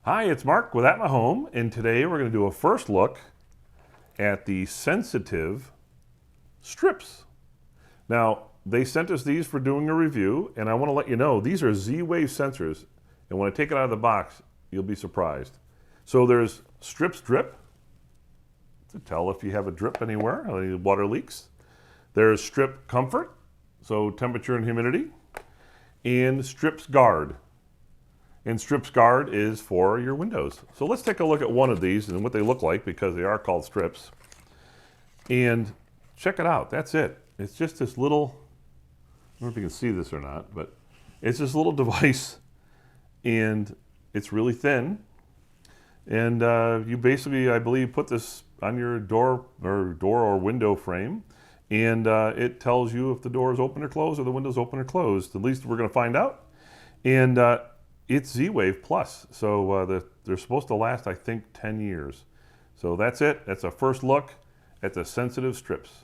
Hi, it's Mark with At My Home, and today we're going to do a first look at the Sensative Strips. Now, they sent us these for doing a review, and I want to let you know these are Z-Wave sensors, and when I take it out of the box, you'll be surprised. So there's Strips Drip, to tell if you have a drip anywhere, any water leaks. There's Strip Comfort, so temperature and humidity, and Strips Guard. And Strips Guard is for your windows. So let's take a look at one of these and what they look like, because they are called strips. And check it out. That's it. It's just this little, I don't know if you can see this or not, but it's this little device, and it's really thin. And you basically, I believe, put this on your door or window frame, and it tells you if the door is open or closed or the window is open or closed. At least we're going to find out. And it's Z-Wave Plus, so they're supposed to last, I think, 10 years. So that's it. That's a first look at the Sensative Strips.